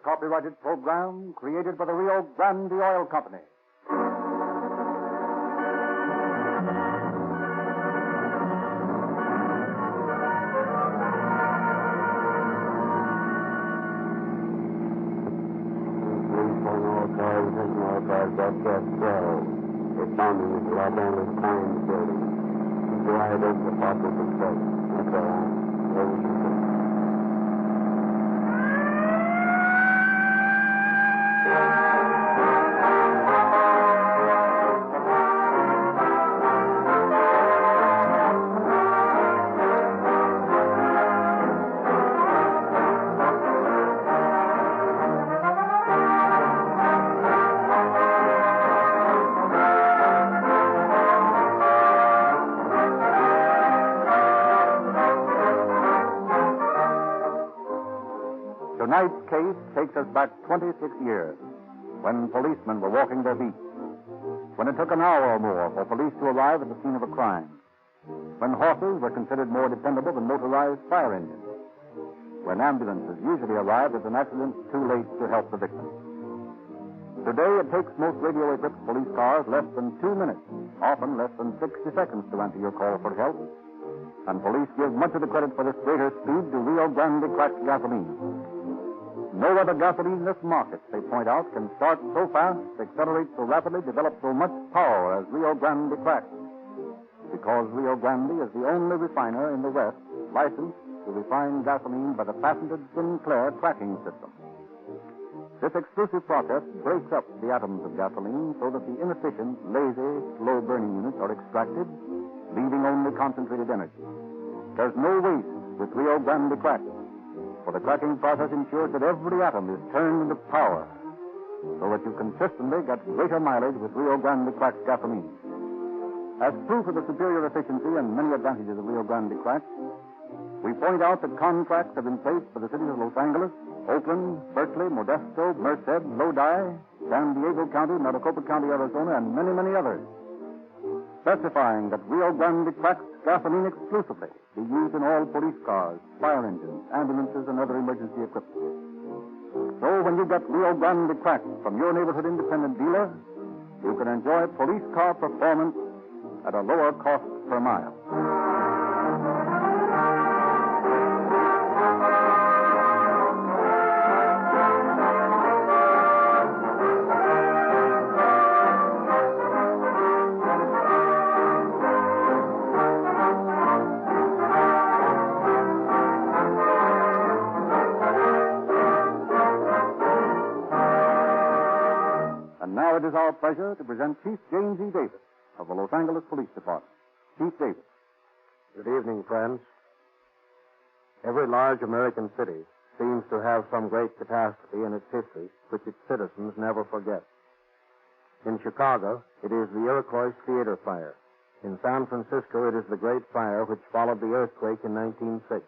copyrighted program created by the Rio Grande Oil Company. Broadcast 12. Responding to the Los Angeles Times building. Wide open the Foster's Estate. That's all. Washington. Tonight's case takes us back 26 years, when policemen were walking their beats, when it took an hour or more for police to arrive at the scene of a crime, when horses were considered more dependable than motorized fire engines, when ambulances usually arrived at an accident too late to help the victim. Today, it takes most radio-equipped police cars less than 2 minutes, often less than 60 seconds to answer your call for help, and police give much of the credit for this greater speed to Rio Grande cracked gasoline. No other gasoline in this market, they point out, can start so fast, accelerate so rapidly, develop so much power as Rio Grande cracked. Because Rio Grande is the only refiner in the West licensed to refine gasoline by the patented Sinclair cracking system. This exclusive process breaks up the atoms of gasoline so that the inefficient, lazy, slow-burning units are extracted, leaving only concentrated energy. There's no waste with Rio Grande cracked. For the cracking process ensures that every atom is turned into power, so that you consistently get greater mileage with Rio Grande cracked gasoline. As proof of the superior efficiency and many advantages of Rio Grande cracked, we point out that contracts have been placed for the cities of Los Angeles, Oakland, Berkeley, Modesto, Merced, Lodi, San Diego County, Maricopa County, Arizona, and many, many others, specifying that Rio Grande cracked gasoline exclusively be used in all police cars, fire engines, ambulances, and other emergency equipment. So when you get Rio Grande cracked from your neighborhood independent dealer, you can enjoy police car performance at a lower cost per mile. Now it is our pleasure to present Chief James E. Davis of the Los Angeles Police Department. Chief Davis. Good evening, friends. Every large American city seems to have some great catastrophe in its history which its citizens never forget. In Chicago, it is the Iroquois Theater fire. In San Francisco, it is the great fire which followed the earthquake in 1906.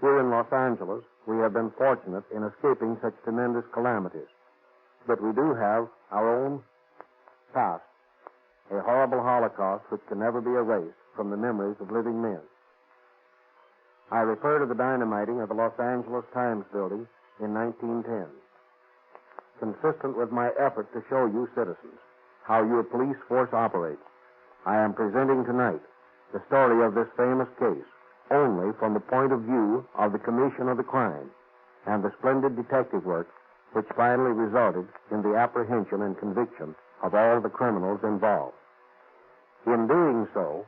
Here in Los Angeles, we have been fortunate in escaping such tremendous calamities. But we do have our own past, a horrible Holocaust which can never be erased from the memories of living men. I refer to the dynamiting of the Los Angeles Times building in 1910. Consistent with my effort to show you citizens how your police force operates, I am presenting tonight the story of this famous case only from the point of view of the commission of the crime and the splendid detective work which finally resulted in the apprehension and conviction of all the criminals involved. In doing so,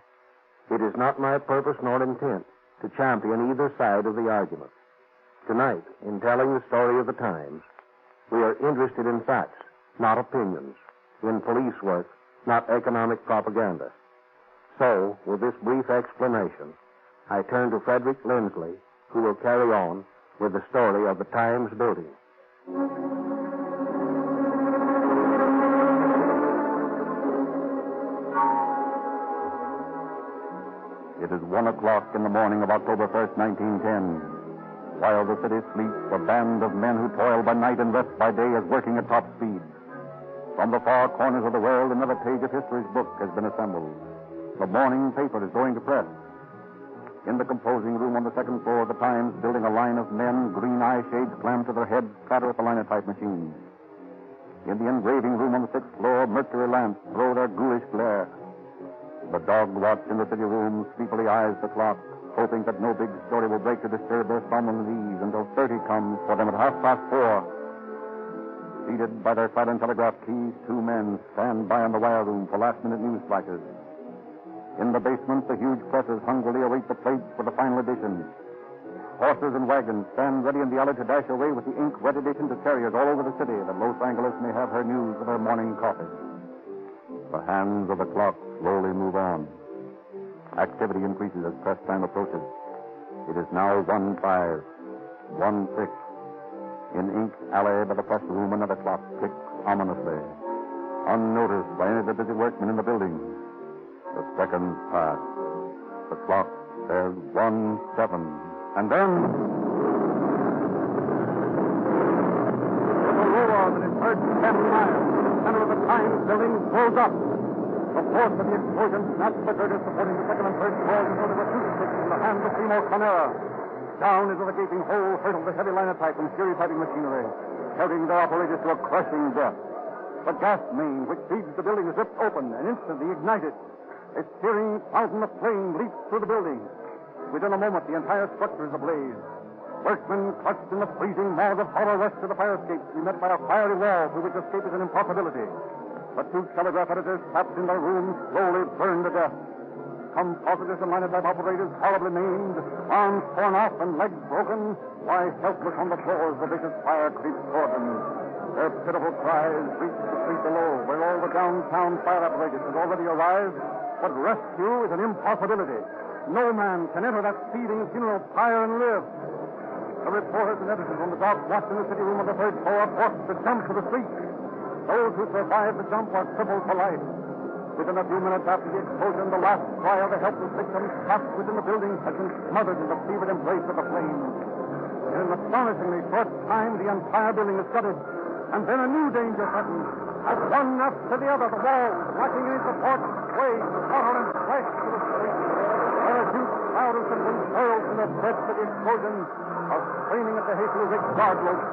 it is not my purpose nor intent to champion either side of the argument. Tonight, in telling the story of the times, we are interested in facts, not opinions, in police work, not economic propaganda. So, with this brief explanation, I turn to Frederick Lindsley, who will carry on with the story of the Times building. It is 1 o'clock in the morning of October 1st, 1910. While the city sleeps, a band of men who toil by night and rest by day is working at top speed. From the far corners of the world, another page of history's book has been assembled. The morning paper is going to press. In the composing room on the second floor of the Times building, a line of men, green eye shades clammed to their heads, clatter at the linotype machines. In the engraving room on the sixth floor, mercury lamps throw their ghoulish glare. The dog watch in the city room sleepily eyes the clock, hoping that no big story will break to disturb their somnolent ease until 30 comes for them at 4:30. Seated by their silent telegraph keys, two men stand by in the wire room for last-minute news flashes. In the basement, the huge presses hungrily await the plates for the final edition. Horses and wagons stand ready in the alley to dash away with the ink-wet edition to carriers all over the city that Los Angeles may have her news with her morning coffee. The hands of the clock slowly move on. Activity increases as press time approaches. It is now 1:05, 1:06. In Ink Alley by the press room, another clock ticks ominously, unnoticed by any of the busy workmen in the building. The seconds pass. The clock says 1:07, and then with a roar that is heard 10 miles, the center of the Times building blows up. The force of the explosion snaps the girders supporting the second and third floors until there were two sticks in the hands of Seymour Conera. Down into the gaping hole hurtled the heavy linotype and fury typing machinery, carrying their operators to a crushing death. The gas main which feeds the building is ripped open and instantly ignited. A searing fountain of flame leaps through the building. Within a moment, the entire structure is ablaze. Workmen clutched in the freezing maw of horror rush to the fire escape to be met by a fiery wall through which escape is an impossibility. The two telegraph editors, trapped in their rooms, slowly burn to death. Compositors and linotype operators horribly maimed, arms torn off and legs broken, lie helpless on the floor as the vicious fire creeps toward them. Their pitiful cries reach the street below, where all the downtown fire apparatus has already arrived, but rescue is an impossibility. No man can enter that seething funeral pyre and live. The reporters and editors on the dark watch in the city room on the third floor are forced to jump to the street. Those who survive the jump are crippled for life. Within a few minutes after the explosion, the last cry of the helpless victims trapped within the building has been smothered in the fevered embrace of the flames. In an astonishingly short time, the entire building is gutted, and then a new danger threatens. As one after the other, the walls, lacking any support, sway, totter, and crash to the street. While a huge crowd of citizens hurled from their beds to the explosion are straining at the hastily rigged guard ropes.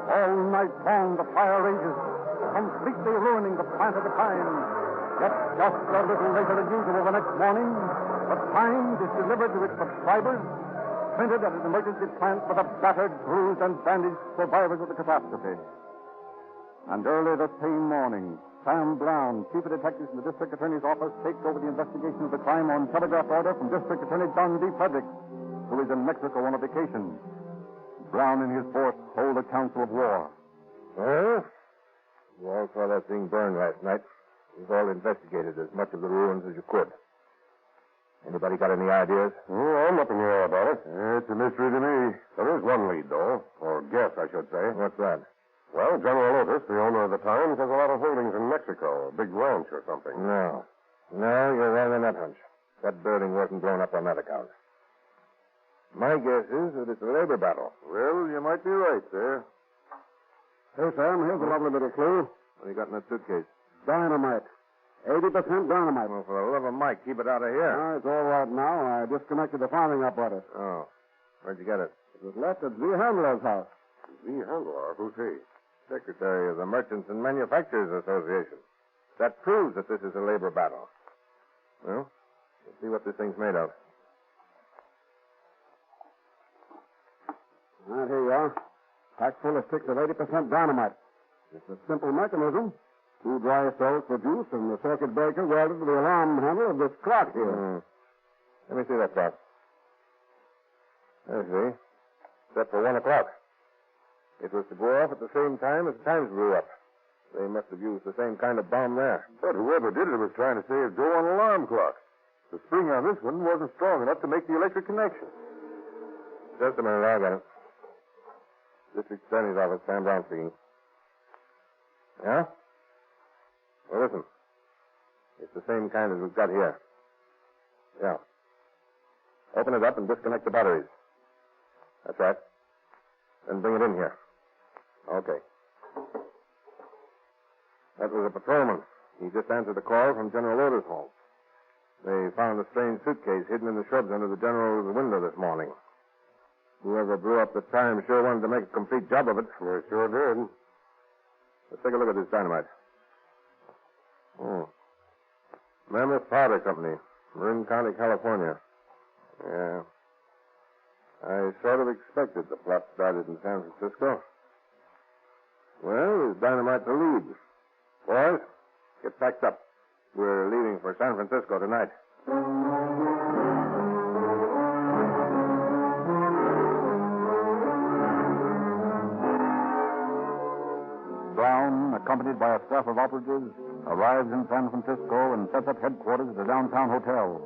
All night long, the fire rages, completely ruining the plant of the Times. Yet just a little later than usual the next morning, the Times is delivered to its subscribers, printed at an emergency plant for the battered, bruised, and bandaged survivors of the catastrophe. And early the same morning, Sam Brown, chief of detectives in the district attorney's office, takes over the investigation of the crime on telegraph order from District Attorney John D. Fredericks, who is in Mexico on a vacation. Brown and his force hold a council of war. Well, you all saw that thing burn last night. You've all investigated as much of the ruins as you could. Anybody got any ideas? Oh, I'm up in the air about it. It's a mystery to me. There is one lead, though. Or guess, I should say. What's that? Well, General Otis, the owner of the Times, has a lot of holdings in Mexico. A big ranch or something. No, you're wrong on that hunch. That building wasn't blown up on that account. My guess is that it's a labor battle. Well, you might be right, sir. Hey, Sam, here's a lovely little clue. What do you got in that suitcase? Dynamite. 80% dynamite. Well, for the love of Mike, keep it out of here. It's all right now. I disconnected the firing apparatus. Oh. Where'd you get it? It was left at Z. Handler's house. Z. Handler? Who's he? Secretary of the Merchants and Manufacturers Association. That proves that this is a labor battle. Well, let's see what this thing's made of. All right, here you are. Packed full of sticks of 80% dynamite. It's a simple mechanism. 2 dry cells produced and the circuit breaker welded to the alarm handle of this clock here. Let me see that clock. I see. Set for 1 o'clock. It was to go off at the same time as the Times blew up. They must have used the same kind of bomb there. But whoever did it was trying to save Joe on alarm clock. The spring on this one wasn't strong enough to make the electric connection. Just a minute, I got it. District Attorney's Office, Sam Brown speaking. Yeah? Well, listen. It's the same kind as we've got here. Yeah. Open it up and disconnect the batteries. That's right. Then bring it in here. Okay. That was a patrolman. He just answered a call from General Otis' home. They found a strange suitcase hidden in the shrubs under the general's window this morning. Whoever blew up the time sure wanted to make a complete job of it. They sure did. Let's take a look at this dynamite. Mammoth Powder Company, Marin County, California. Yeah. I sort of expected the plot started in San Francisco. Well, there's dynamite to lead. Boys, get packed up. We're leaving for San Francisco tonight. Brown, accompanied by a staff of operatives, arrives in San Francisco and sets up headquarters at a downtown hotel.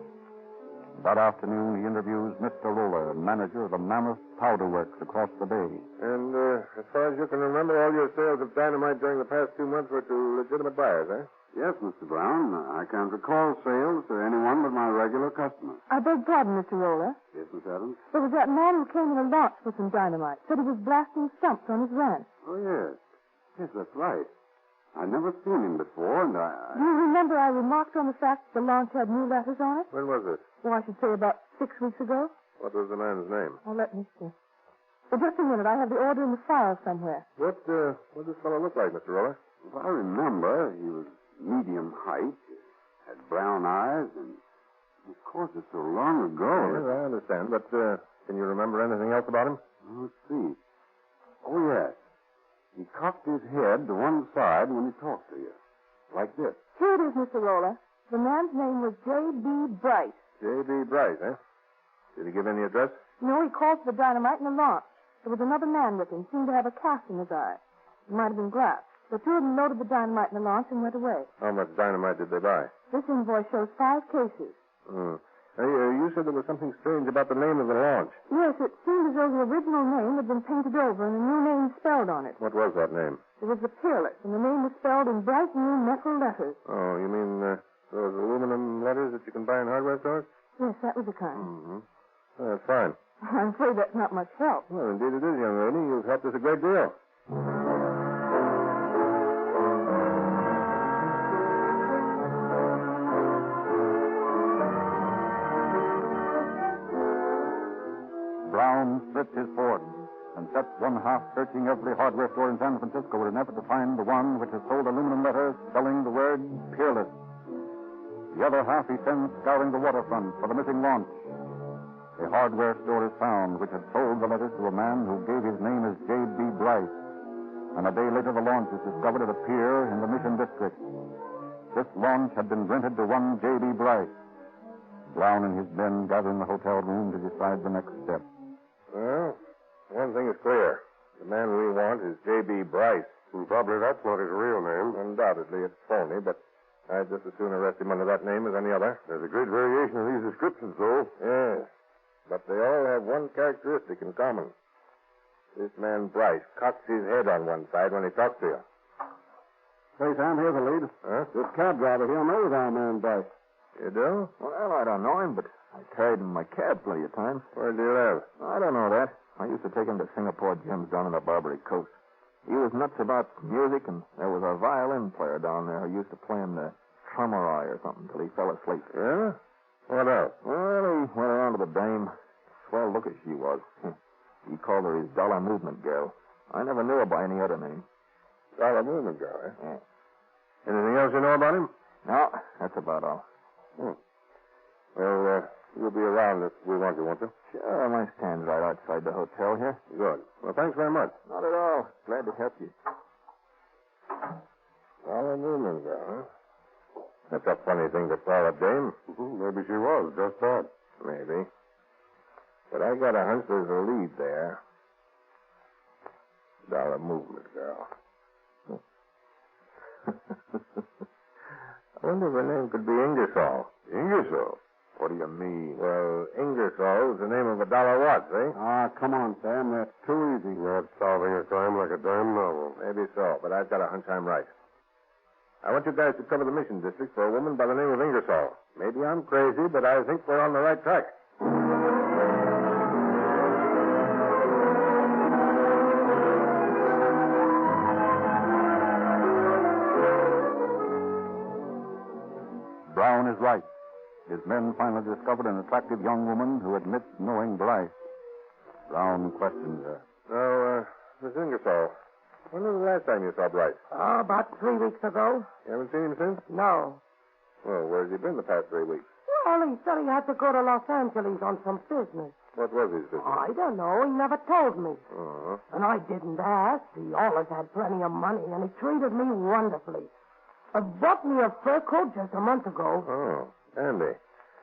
That afternoon, he interviews Mr. Roller, manager of the Mammoth Powder Works across the bay. And as far as you can remember, all your sales of dynamite during the past 2 months were to legitimate buyers, eh? Yes, Mr. Brown. I can't recall sales to anyone but my regular customers. I beg pardon, Mr. Roller. Yes, Miss Adams? There was that man who came in a launch with some dynamite. Said he was blasting stumps on his ranch. Oh, yes. Yes, that's right. I'd never seen him before, and Do you remember I remarked on the fact that the launch had new letters on it? When was this? Well, I should say about 6 weeks ago. What was the man's name? Oh, let me see. Well, just a minute. I have the order in the file somewhere. What does this fellow look like, Mr. Roller? if I remember, he was medium height, had brown eyes, and of course it's so long ago. Yes, I understand, but can you remember anything else about him? Let's see. Oh, yes. He cocked his head to one side when he talked to you. Like this. Here it is, Mr. Roller. The man's name was J.B. Bryce. J.B. Bryce, eh? Did he give any address? No, he called for the dynamite in the launch. There was another man with him, seemed to have a cast in his eye. It might have been glass. The two of them loaded the dynamite in the launch and went away. How much dynamite did they buy? This invoice shows 5 cases. Hey, you said there was something strange about the name of the launch. Yes, it seemed as though the original name had been painted over and a new name spelled on it. What was that name? It was the Peerless, and the name was spelled in bright new metal letters. Oh, you mean those aluminum letters that you can buy in hardware stores? Yes, that was the kind. Mm-hmm. Oh, that's fine. I'm afraid that's not much help. Well, indeed it is, young lady. You've helped us a great deal. Brown splits his force and sets one half searching every hardware store in San Francisco in an effort to find the one which has sold aluminum letters spelling the word Peerless. The other half he sends scouring the waterfront for the missing launch. A hardware store is found which had sold the letters to a man who gave his name as J.B. Bryce. And a day later, the launch is discovered at a pier in the Mission District. This launch had been rented to one J.B. Bryce. Brown and his men gather in the hotel room to decide the next step. Well, one thing is clear. The man we want is J.B. Bryce. Probably that's not his real name. Undoubtedly, it's phony, but I'd just as soon arrest him under that name as any other. There's a great variation in these descriptions, though. Yes, but they all have one characteristic in common. This man Bryce cocks his head on one side when he talks to you. Hey, Sam, here's the lead. Huh? This cab driver here knows our man Bryce. You do? Well, I don't know him, but I carried him in my cab plenty of times. Where do you live? I don't know that. I used to take him to Singapore gyms down on the Barbary Coast. He was nuts about music, and there was a violin player down there who used to play him the Tremoroi or something till he fell asleep. Yeah? What else? Well, he went around to the dame. Swell looker she was. He called her his dollar movement girl. I never knew her by any other name. Dollar movement girl, eh? Yeah. Anything else you know about him? No, that's about all. Well, you'll be around if we want you, won't you? Sure, my stand's right outside the hotel here. Good. Well, thanks very much. Not at all. Glad to help you. Dollar movement girl, huh? That's a funny thing to call a dame. Maybe she was, just that. Maybe. But I got a hunch there's a lead there. Dollar movement girl. I wonder if her name could be Ingersoll. Ingersoll? What do you mean? Well, Ingersoll is the name of a dollar watch, eh? Ah, come on, Sam. That's too easy. Not solving a crime like a damn novel. Maybe so, but I've got a hunch I'm right. I want you guys to cover the Mission District for a woman by the name of Ingersoll. Maybe I'm crazy, but I think we're on the right track. Brown is right. His his men finally discovered an attractive young woman who admits knowing Bryce. Brown questioned her. Now, Miss Ingersoll, when was the last time you saw Bryce? Oh, about 3 weeks ago. You haven't seen him since? No. Well, where's he been the past 3 weeks? Well, he said he had to go to Los Angeles on some business. What was his business? I don't know. He never told me. Uh-huh. And I didn't ask. He always had plenty of money, and he treated me wonderfully. Bought me a fur coat just a month ago. Oh, Andy.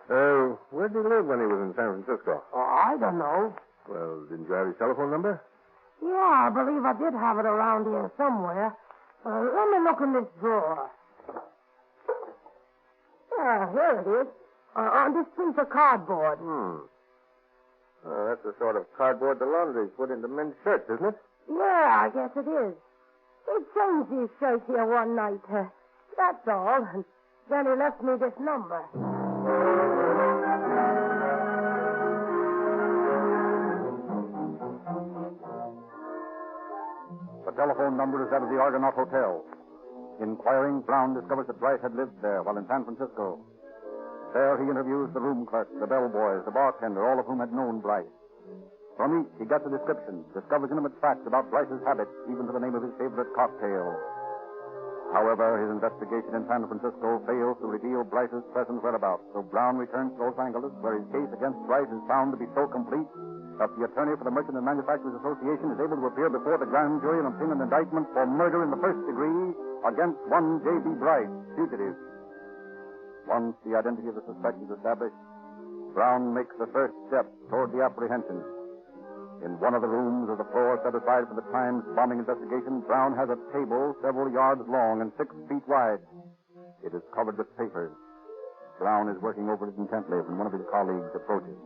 Where did he live when he was in San Francisco? Oh, I don't know. Well, didn't you have his telephone number? Yeah, I believe I did have it around here somewhere. Let me look in this drawer. Yeah, here it is. On this piece of cardboard. That's the sort of cardboard the laundries put into men's shirts, isn't it? Yeah, I guess it is. He changed his shirt here one night. That's all. And then he left me this number. The telephone number is that of the Argonaut Hotel. Inquiring, Brown discovers that Bryce had lived there while in San Francisco. There he interviews the room clerk, the bellboys, the bartender, all of whom had known Bryce. From each, he gets a description, discovers intimate facts about Bryce's habits, even to the name of his favorite cocktail. However, his investigation in San Francisco fails to reveal Bryce's present whereabouts, so Brown returns to Los Angeles, where his case against Bryce is found to be so complete that the attorney for the Merchant and Manufacturers Association is able to appear before the grand jury and obtain an indictment for murder in the first degree against one J.B. Bryce, fugitive. Once the identity of the suspect is established, Brown makes the first step toward the apprehension. In one of the rooms of the floor set aside for the Times bombing investigation, Brown has a table several yards long and 6 feet wide. It is covered with papers. Brown is working over it intently when one of his colleagues approaches.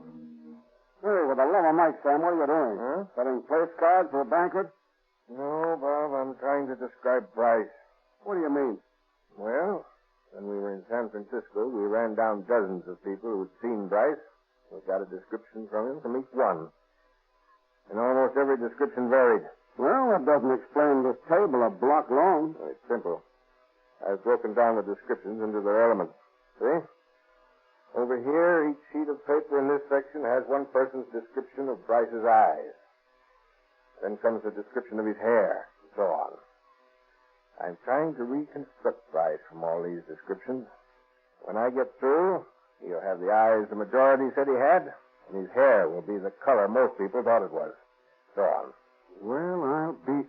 Hey, with the love of Mike, Sam, what are you doing? Huh? Setting place cards for a banquet? No, Bob, I'm trying to describe Bryce. What do you mean? Well, when we were in San Francisco, we ran down dozens of people who had seen Bryce. We got a description from him from each one. And almost every description varied. Well, that doesn't explain this table a block long. It's simple. I've broken down the descriptions into their elements. See? Over here, each sheet of paper in this section has one person's description of Bryce's eyes. Then comes the description of his hair, and so on. I'm trying to reconstruct Bryce from all these descriptions. When I get through, he'll have the eyes the majority said he had, and his hair will be the color most people thought it was. So on. Well, I'll be...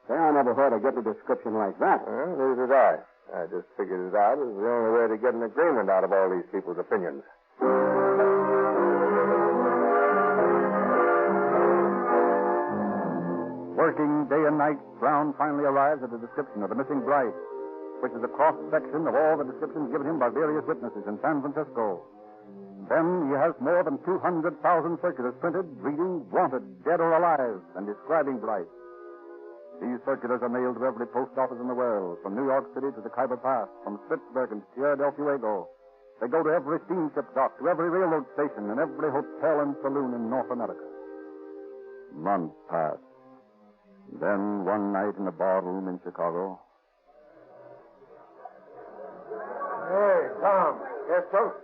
Say, I never heard of getting a description like that. Well, neither did I. I just figured it out as the only way to get an agreement out of all these people's opinions. Working day and night, Brown finally arrives at the description of the missing Bryce, which is a cross-section of all the descriptions given him by various witnesses in San Francisco. Then he has more than 200,000 circulars printed, reading "Wanted, Dead or Alive," and describing Bryce. These circulars are mailed to every post office in the world, from New York City to the Khyber Pass, from Spitsbergen to Tierra del Fuego. They go to every steamship dock, to every railroad station, and every hotel and saloon in North America. Months pass. Then, one night in a barroom in Chicago... Hey, Tom. Yes, sir?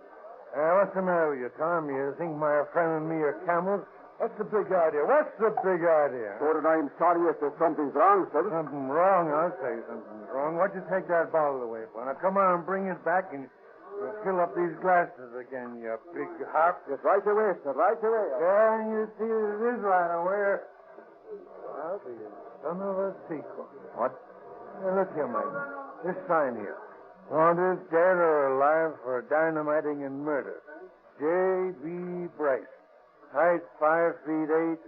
What's the matter with you, Tom? You think my friend and me are camels? What's the big idea? What's the big idea? What did I'm sorry if there's something's wrong, sir. Something wrong, I'll say something's wrong. What'd you take that bottle away for? Now, come on and bring it back and fill up these glasses again, you big harp. Just right away, sir, right away. Yeah, you see it is right away. Well, the son of a sequel. What? Now, look here, Mike. This sign here. Wanted, dead or alive for dynamiting and murder. J.B. Bryce. Height 5 feet 8,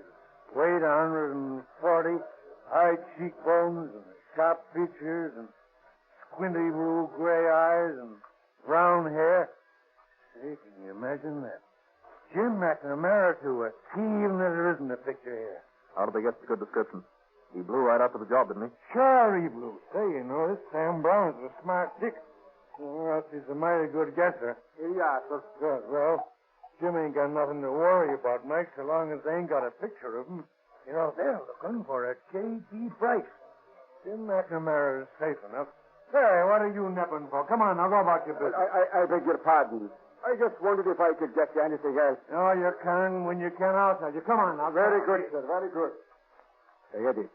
weight 140, high cheekbones and sharp features and squinty blue gray eyes and brown hair. Say, can you imagine that? Jim McNamara to a T, even if there isn't a picture here. How did they get the good description? He blew right after the job, didn't he? Sure he blew. Say, you know, this Sam Brown's a smart dick. Or else he's a mighty good guesser. Here you are, sir. Good. Well, Jim ain't got nothing to worry about, Mike, so long as they ain't got a picture of him. You know, they're looking for a J.B. Bryce. Jim McNamara is safe enough. Hey, what are you nipping for? Come on, now, go about your business. I beg your pardon. I just wondered if I could get you anything else. No, you can when you can outside. You come on now. Very good, sir. Very good. Hey, Eddie,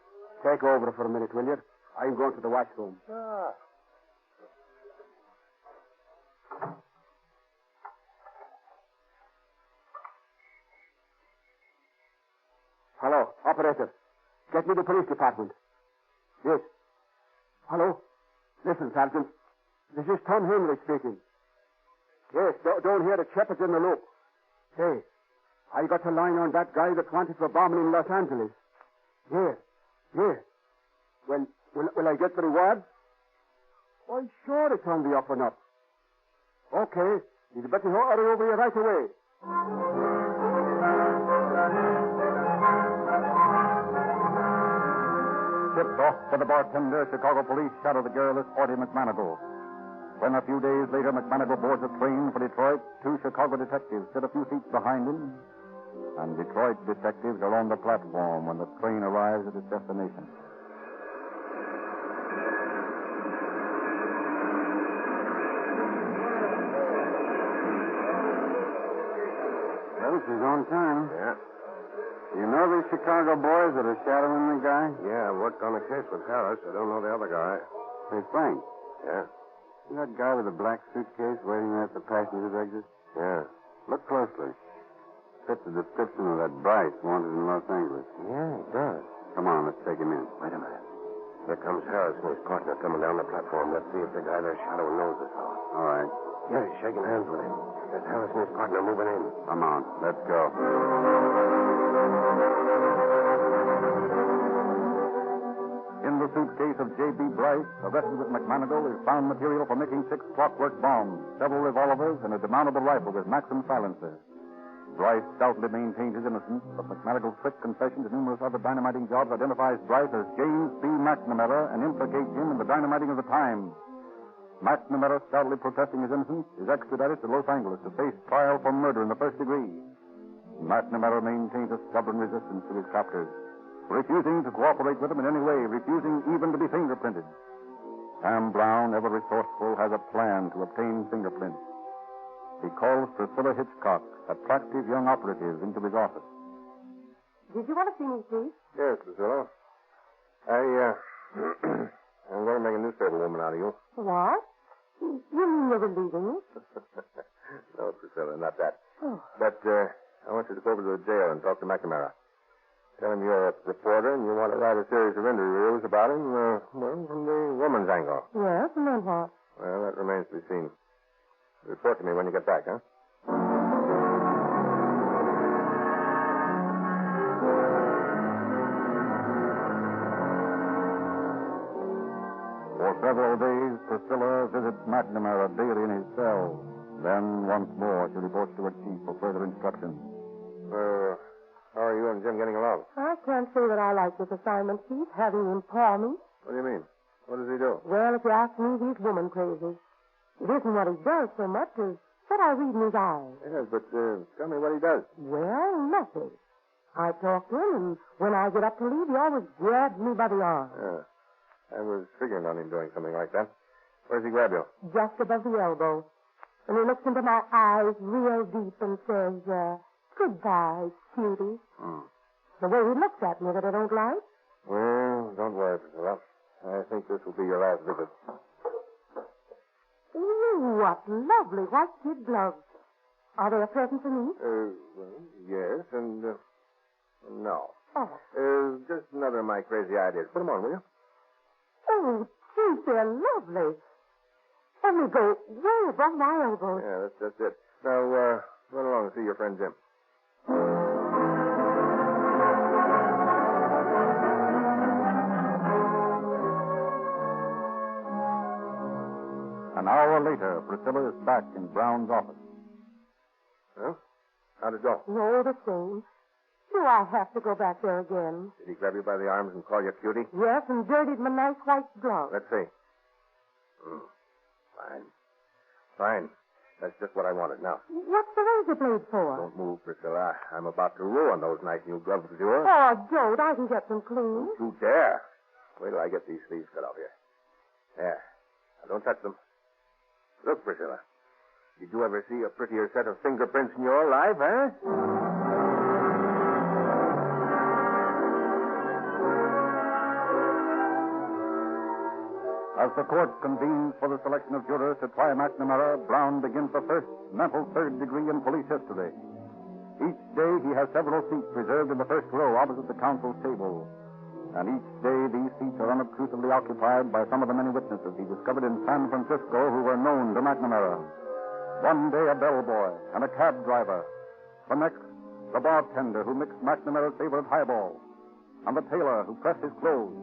take over for a minute, will you? I'm going to the washroom. Ah. Hello, operator. Get me the police department. Yes. Hello. Listen, Sergeant. This is Tom Henry speaking. Yes, don't hear the chap is in the loop. Hey, I got a line on that guy that wanted for bombing in Los Angeles. Yeah. Will I get the reward? Why, sure, it's on the up and up. Okay, you'd better hurry over here right away. Tipped off by the bartender, Chicago police shadow the garrulous Forty McManigal. When a few days later McManigal boards a train for Detroit, two Chicago detectives sit a few seats behind him, and Detroit detectives are on the platform when the train arrives at its destination. Well, she's on time. Yeah. You know these Chicago boys that are shadowing the guy? Yeah, I worked on the case with Harris. I don't know the other guy. Hey, Frank. Yeah? See that guy with the black suitcase waiting there at the passenger's exit? Yeah. Look closely. Fits the description of that Bryce wanted in Los Angeles. Yeah, it does. Come on, let's take him in. Wait a minute. There comes Harris and his partner coming down the platform. Let's see if the guy they're shadowing knows us all. All right. Yeah, he's shaking hands with him. There's Harris and his partner moving in. Come on, let's go. In the suitcase of J.B. Bryce, arrested with McManigal, is found material for making 6 clockwork bombs, several revolvers, and a demountable rifle with Maxim silencer. Bryce stoutly maintains his innocence, but McManigal's quick confession to numerous other dynamiting jobs identifies Bryce as James P. McNamara and implicates him in the dynamiting of the Times. McNamara, stoutly protesting his innocence, is extradited to Los Angeles to face trial for murder in the first degree. McNamara maintains a stubborn resistance to his captors, refusing to cooperate with them in any way, refusing even to be fingerprinted. Sam Brown, ever resourceful, has a plan to obtain fingerprints. He calls Priscilla Hitchcock, attractive young operative, into his office. Did you want to see me, Chief? Yes, Priscilla. I'm going to make a newspaper woman out of you. What? You mean you're relieving me? No, Priscilla, not that. Oh. But I want you to go over to the jail and talk to McNamara. Tell him you're a reporter and you want to write a series of interviews about him, from the woman's angle. Yes, and then what? Well, that remains to be seen. Report to me when you get back, huh? For several days, Priscilla visits McNamara daily in his cell. Then, once more, she reports to her chief for further instructions. How are you and Jim getting along? I can't say that I like this assignment, Chief, having him paw me. What do you mean? What does he do? Well, if you ask me, he's woman crazy. It isn't what he does so much as what I read in his eyes. Yes, but tell me what he does. Well, nothing. I talk to him, and when I get up to leave, he always grabs me by the arm. Yeah. I was figuring on him doing something like that. Where does he grab you? Just above the elbow. And he looks into my eyes real deep and says, goodbye, cutie. The way he looks at me that I don't like. Well, don't worry, Priscilla. I think this will be your last visit. Ooh, what lovely white kid gloves. Are they a present for me? Well, yes, and, no. Oh. Just another of my crazy ideas. Put them on, will you? Oh, Chief, they're lovely. And they go way above my elbows. Yeah, that's it. Now, run along and see your friend Jim. An hour later, Priscilla is back in Brown's office. Well, how'd it go? No, the same. Do I have to go back there again? Did he grab you by the arms and call you cutie? Yes, and dirtied my nice white gloves. Let's see. Fine. That's just what I wanted. Now, What's the razor blade for? don't move, Priscilla. I'm about to ruin those nice new gloves of yours. Oh, don't. I can get them clean. Don't you dare. Wait till I get these sleeves cut off here. There. Now, don't touch them. Look, Priscilla. Did you ever see a prettier set of fingerprints in your life, huh? As the court convenes for the selection of jurors to try McNamara, Brown begins the first mental third degree in police history. Each day he has several seats reserved in the first row opposite the counsel's table. And each day these seats are unobtrusively occupied by some of the many witnesses he discovered in San Francisco who were known to McNamara. One day a bellboy and a cab driver. The next, the bartender who mixed McNamara's favorite highball. And the tailor who pressed his clothes.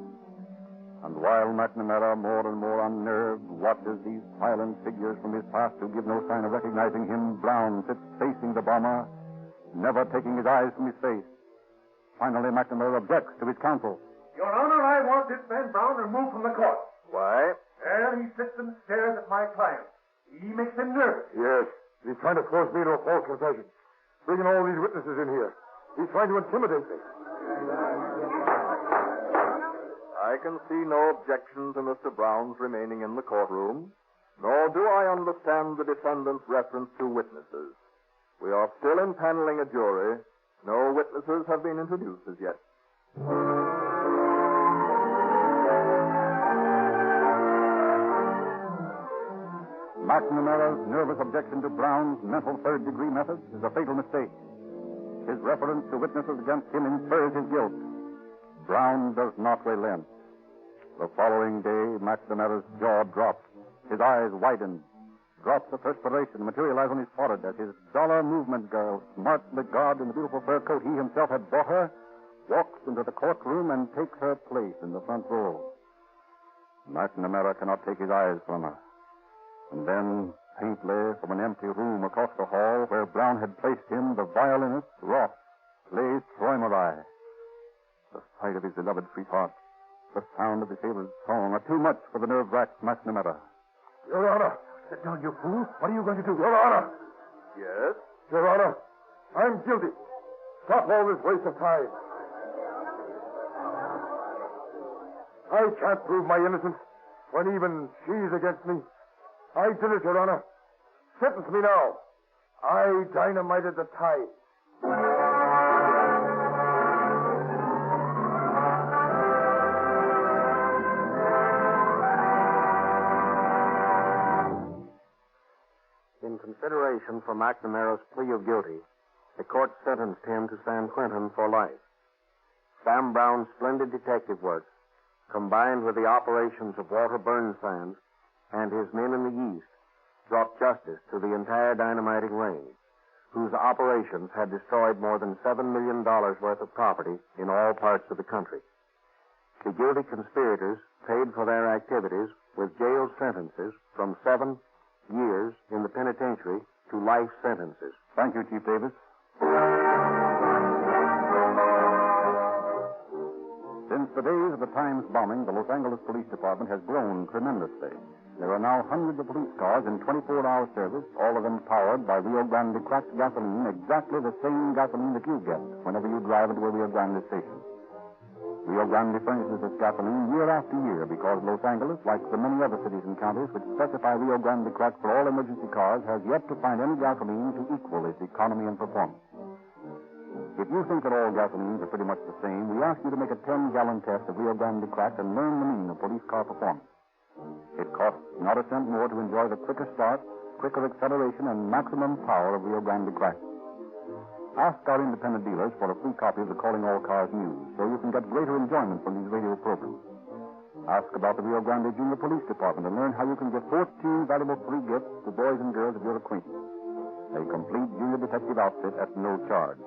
And while McNamara, more and more unnerved, watches these silent figures from his past who give no sign of recognizing him, Brown sits facing the bomber, never taking his eyes from his face. Finally, McNamara objects to his counsel. Your Honor, I want this man Brown removed from the court. Why? And he sits and stares at my client. He makes him nervous. Yes. He's trying to force me into a false confession. Bringing all these witnesses in here. He's trying to intimidate me. I can see no objection to Mr. Brown's remaining in the courtroom, nor do I understand the defendant's reference to witnesses. We are still impaneling a jury. No witnesses have been introduced as yet. McNamara's nervous objection to Brown's mental third-degree methods is a fatal mistake. His reference to witnesses against him infers his guilt. Brown does not relent. The following day, McNamara's jaw drops. His eyes widen. Drops of perspiration materialize on his forehead as his dollar movement girl, smartly garbed in the beautiful fur coat he himself had bought her, walks into the courtroom and takes her place in the front row. McNamara cannot take his eyes from her. And then, faintly, from an empty room across the hall where Brown had placed him, the violinist, Ross, plays Träumerei. The sight of his beloved sweetheart, the sound of his favorite song are too much for the nerve-racked McNamara. Your Honor. Sit down, you fool. What are you going to do? Your Honor. Yes? Your Honor. I'm guilty. Stop all this waste of time. I can't prove my innocence when even she's against me. I did it, Your Honor. Sentence me now. I dynamited the tie. In consideration for McNamara's plea of guilty, the court sentenced him to San Quentin for life. Sam Brown's splendid detective work, combined with the operations of Walter Burnsand and his men in the East, brought justice to the entire dynamiting ring, whose operations had destroyed more than $7 million worth of property in all parts of the country. The guilty conspirators paid for their activities with jail sentences from 7 years in the penitentiary to life sentences. Thank you, Chief Davis. Since the days of the Times bombing, the Los Angeles Police Department has grown tremendously. There are now hundreds of police cars in 24-hour service, all of them powered by Rio Grande cracked gasoline, exactly the same gasoline that you get whenever you drive into a Rio Grande station. Rio Grande furnishes this gasoline year after year because Los Angeles, like the many other cities and counties which specify Rio Grande crack for all emergency cars, has yet to find any gasoline to equal its economy and performance. If you think that all gasolines are pretty much the same, we ask you to make a 10-gallon test of Rio Grande crack and learn the meaning of police car performance. It costs not a cent more to enjoy the quicker start, quicker acceleration, and maximum power of Rio Grande crack. Ask our independent dealers for a free copy of the Calling All Cars News so you can get greater enjoyment from these radio programs. Ask about the Rio Grande Junior Police Department and learn how you can give 14 valuable free gifts to boys and girls of your acquaintance. A complete junior detective outfit at no charge.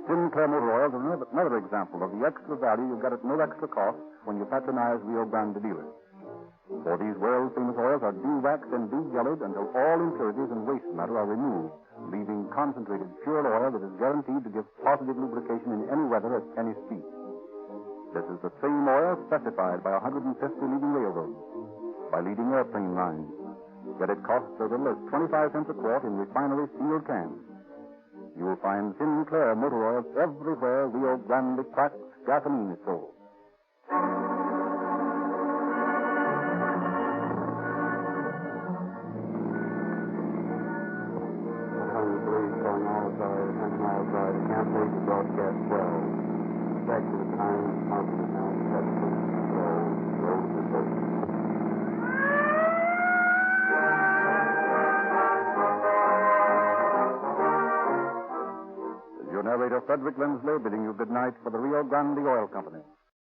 Sinclair Motor Oils are another example of the extra value you get at no extra cost when you patronize Rio Grande dealers. For these world-famous oils are de-waxed and de-jellied until all impurities and waste matter are removed, leaving concentrated pure oil that is guaranteed to give positive lubrication in any weather at any speed. This is the same oil specified by 150 leading railroads, by leading airplane lines. Yet it costs as little as 25 cents a quart in refinery sealed cans. You will find Sinclair Motor Oils everywhere Rio Grande cracked gasoline is sold. all authority, Sentinel authority, cancel to broadcast 12. Back to the time, possible now, 7 control, roll to station. Your narrator, Frederick Lindsley, bidding you good night for the Rio Grande Oil Company.